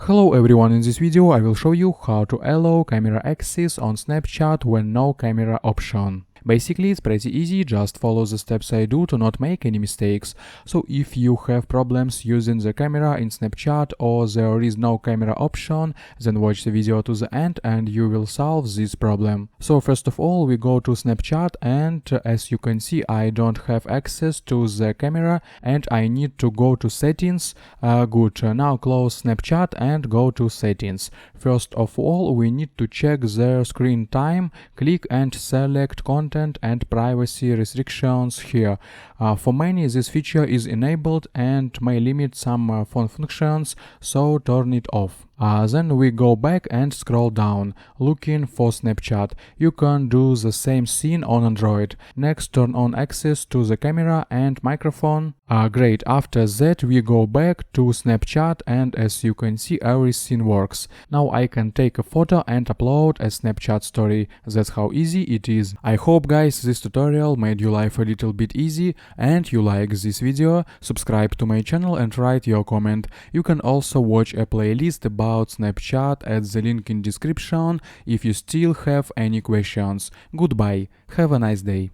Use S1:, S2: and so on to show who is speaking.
S1: Hello everyone, in this video I will show you how to allow camera access on Snapchat when no camera option. Basically, it's pretty easy, just follow the steps I do to not make any mistakes. So if you have problems using the camera in Snapchat or there is no camera option, then watch the video to the end and you will solve this problem. So first of all, we go to Snapchat and as you can see, I don't have access to the camera and I need to go to settings. Good, now close Snapchat and go to settings. First of all, we need to check the screen time, click and select content and privacy restrictions here. For many, this feature is enabled and may limit some phone functions, so turn it off. Then we go back and scroll down, looking for Snapchat. You can do the same thing on Android. Next, turn on access to the camera and microphone. Great, after that we go back to Snapchat and as you can see everything works. Now I can take a photo and upload a Snapchat story. That's how easy it is. I hope guys this tutorial made your life a little bit easy and you like this video. Subscribe to my channel and write your comment. You can also watch a playlist about Snapchat at the link in description if you still have any questions. Goodbye, have a nice day.